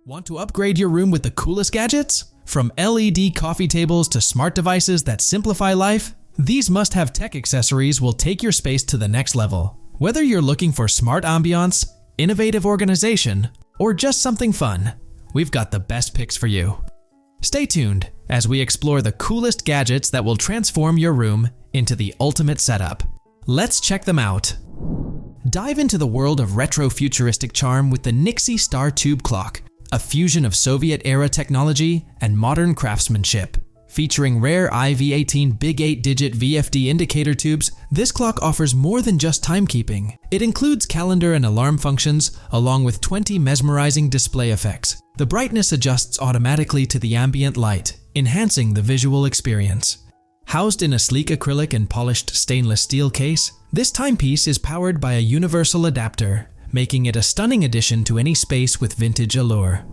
Want to upgrade your room with the coolest gadgets? From LED coffee tables to smart devices that simplify life, these must-have tech accessories will take your space to the next level. Whether you're looking for smart ambiance, innovative organization, or just something fun, we've got the best picks for you. Stay tuned as we explore the coolest gadgets that will transform your room into the ultimate setup. Let's check them out. Dive into the world of retro futuristic charm with the NIXIE Star Tube Clock, a fusion of Soviet-era technology and modern craftsmanship. Featuring rare IV18 big 8-digit VFD indicator tubes, this clock offers more than just timekeeping. It includes calendar and alarm functions, along with 20 mesmerizing display effects. The brightness adjusts automatically to the ambient light, enhancing the visual experience. Housed in a sleek acrylic and polished stainless steel case, this timepiece is powered by a universal adapter, making it a stunning addition to any space with vintage allure.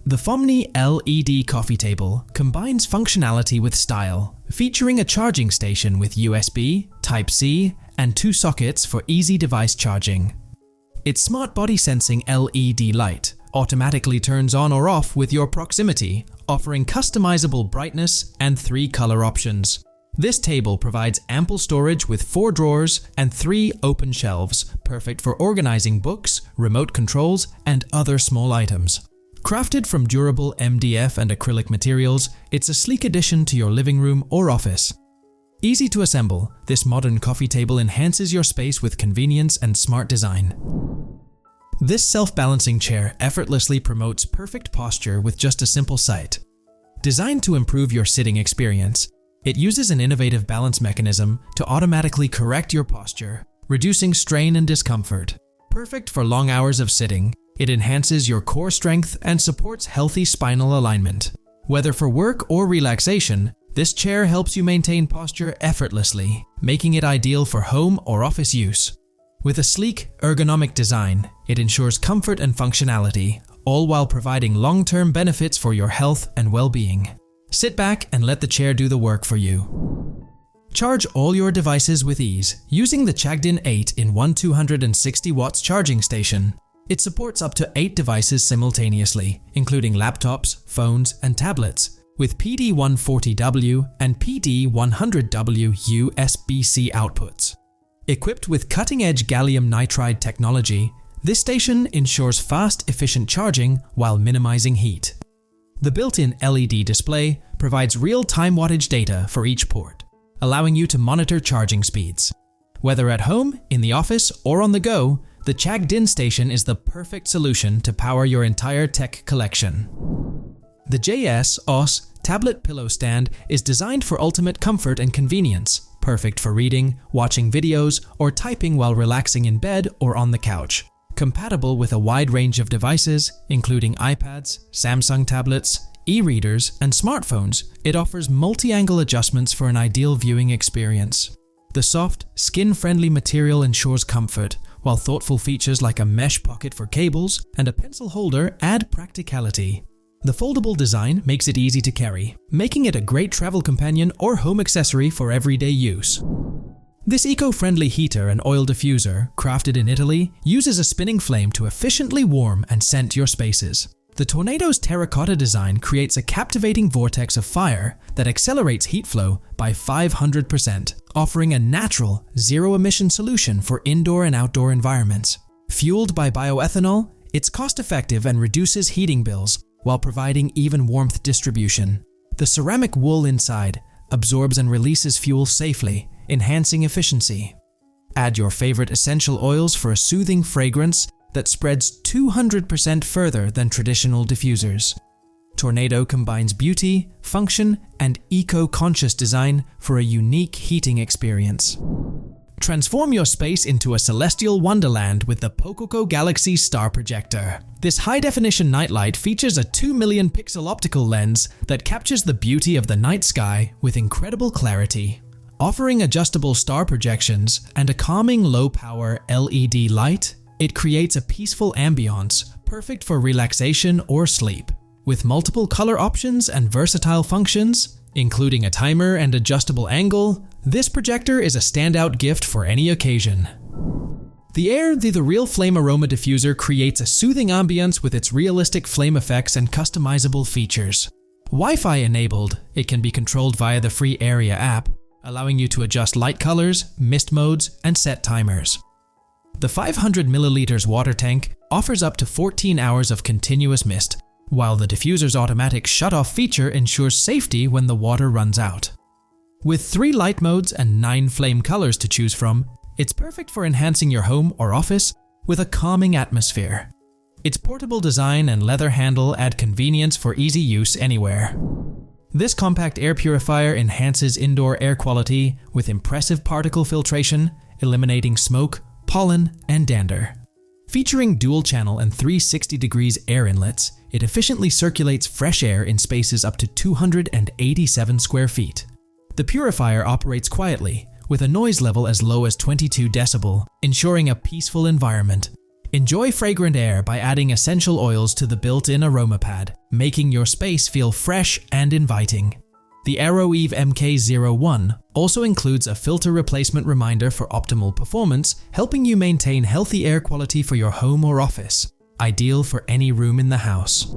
The FOMNEY LED coffee table combines functionality with style, featuring a charging station with USB, Type-C, and 2 sockets for easy device charging. Its smart body sensing LED light automatically turns on or off with your proximity, offering customizable brightness and 3 color options. This table provides ample storage with 4 drawers and 3 open shelves, perfect for organizing books, remote controls, and other small items. Crafted from durable MDF and acrylic materials, it's a sleek addition to your living room or office. Easy to assemble, this modern coffee table enhances your space with convenience and smart design. This self-balancing chair effortlessly promotes perfect posture with just a simple sight. Designed to improve your sitting experience, it uses an innovative balance mechanism to automatically correct your posture, reducing strain and discomfort. Perfect for long hours of sitting, it enhances your core strength and supports healthy spinal alignment. Whether for work or relaxation, this chair helps you maintain posture effortlessly, making it ideal for home or office use. With a sleek, ergonomic design, it ensures comfort and functionality, all while providing long-term benefits for your health and well-being. Sit back and let the chair do the work for you. Charge all your devices with ease using the CHAGDIN 8-in-1 260 watts charging station. It supports up to 8 devices simultaneously, including laptops, phones, and tablets, with PD140W and PD100W USB-C outputs. Equipped with cutting-edge gallium nitride technology, this station ensures fast, efficient charging while minimizing heat. The built-in LED display provides real-time wattage data for each port, allowing you to monitor charging speeds. Whether at home, in the office, or on the go, the CHAGDIN station is the perfect solution to power your entire tech collection. The JSAUX tablet pillow stand is designed for ultimate comfort and convenience, perfect for reading, watching videos, or typing while relaxing in bed or on the couch. Compatible with a wide range of devices, including iPads, Samsung tablets, e-readers, and smartphones, it offers multi-angle adjustments for an ideal viewing experience. The soft, skin-friendly material ensures comfort, while thoughtful features like a mesh pocket for cables and a pencil holder add practicality. The foldable design makes it easy to carry, making it a great travel companion or home accessory for everyday use. This eco-friendly heater and oil diffuser, crafted in Italy, uses a spinning flame to efficiently warm and scent your spaces. The Tornado's terracotta design creates a captivating vortex of fire that accelerates heat flow by 500%, offering a natural, zero-emission solution for indoor and outdoor environments. Fueled by bioethanol, it's cost-effective and reduces heating bills while providing even warmth distribution. The ceramic wool inside absorbs and releases fuel safely, enhancing efficiency. Add your favorite essential oils for a soothing fragrance that spreads 200% further than traditional diffusers. Tornado combines beauty, function, and eco-conscious design for a unique heating experience. Transform your space into a celestial wonderland with the POCOCO Galaxy Star Projector. This high-definition nightlight features a 2 million pixel optical lens that captures the beauty of the night sky with incredible clarity. Offering adjustable star projections and a calming low-power LED light, it creates a peaceful ambiance, perfect for relaxation or sleep. With multiple color options and versatile functions, including a timer and adjustable angle, this projector is a standout gift for any occasion. The AIRTHEREAL Flame Aroma Diffuser creates a soothing ambience with its realistic flame effects and customizable features. Wi-Fi enabled, it can be controlled via the free Area app, allowing you to adjust light colors, mist modes, and set timers. The 500 milliliters water tank offers up to 14 hours of continuous mist, while the diffuser's automatic shut-off feature ensures safety when the water runs out. With 3 light modes and 9 flame colors to choose from, it's perfect for enhancing your home or office with a calming atmosphere. Its portable design and leather handle add convenience for easy use anywhere. This compact air purifier enhances indoor air quality with impressive particle filtration, eliminating smoke, pollen, and dander. Featuring dual-channel and 360 degrees air inlets, it efficiently circulates fresh air in spaces up to 287 square feet. The purifier operates quietly, with a noise level as low as 22 decibel, ensuring a peaceful environment. Enjoy fragrant air by adding essential oils to the built-in aroma pad, making your space feel fresh and inviting. The AROEVE MK01 also includes a filter replacement reminder for optimal performance, helping you maintain healthy air quality for your home or office, ideal for any room in the house.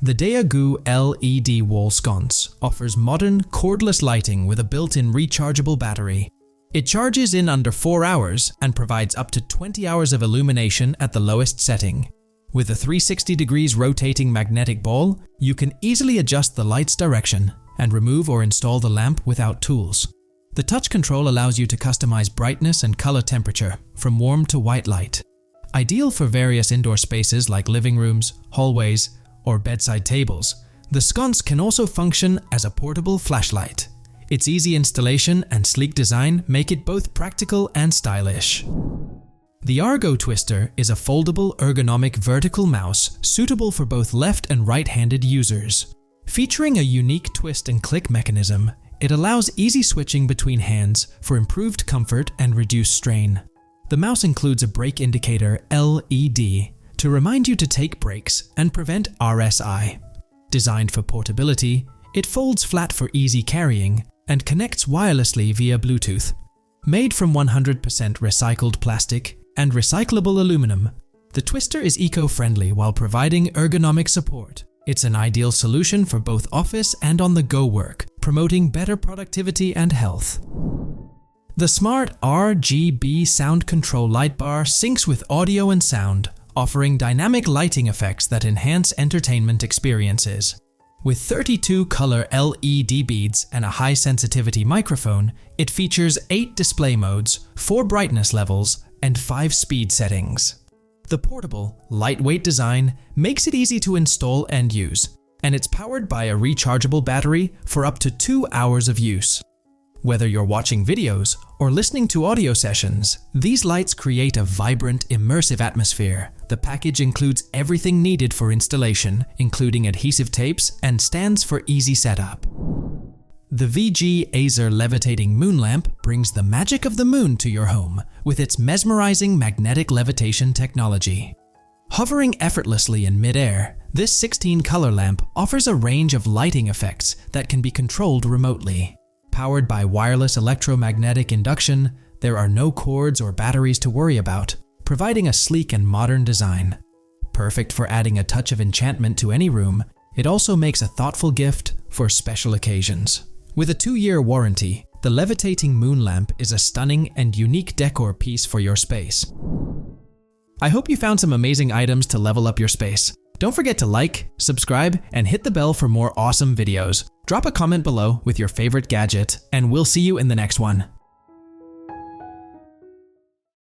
The DEYAGOO LED wall sconce offers modern, cordless lighting with a built-in rechargeable battery. It charges in under 4 hours and provides up to 20 hours of illumination at the lowest setting. With a 360 degrees rotating magnetic ball, you can easily adjust the light's direction and remove or install the lamp without tools. The touch control allows you to customize brightness and color temperature, from warm to white light. Ideal for various indoor spaces like living rooms, hallways, or bedside tables, the sconce can also function as a portable flashlight. Its easy installation and sleek design make it both practical and stylish. The Argo Twister is a foldable ergonomic vertical mouse suitable for both left and right-handed users. Featuring a unique twist and click mechanism, it allows easy switching between hands for improved comfort and reduced strain. The mouse includes a brake indicator LED to remind you to take breaks and prevent RSI. Designed for portability, it folds flat for easy carrying and connects wirelessly via Bluetooth. Made from 100% recycled plastic and recyclable aluminum, the Twister is eco-friendly while providing ergonomic support. It's an ideal solution for both office and on-the-go work, promoting better productivity and health. The smart RGB sound control light bar syncs with audio and sound, offering dynamic lighting effects that enhance entertainment experiences. With 32 color LED beads and a high-sensitivity microphone, it features 8 display modes, 4 brightness levels, and 5 speed settings. The portable, lightweight design makes it easy to install and use, and it's powered by a rechargeable battery for up to 2 hours of use. Whether you're watching videos or listening to audio sessions, these lights create a vibrant, immersive atmosphere. The package includes everything needed for installation, including adhesive tapes and stands for easy setup. The VGAZER levitating moon lamp brings the magic of the moon to your home with its mesmerizing magnetic levitation technology. Hovering effortlessly in mid-air, this 16-color lamp offers a range of lighting effects that can be controlled remotely. Powered by wireless electromagnetic induction, there are no cords or batteries to worry about, providing a sleek and modern design. Perfect for adding a touch of enchantment to any room, it also makes a thoughtful gift for special occasions. With a 2-year warranty, the levitating moon lamp is a stunning and unique decor piece for your space. I hope you found some amazing items to level up your space. Don't forget to like, subscribe, and hit the bell for more awesome videos. Drop a comment below with your favorite gadget, and we'll see you in the next one.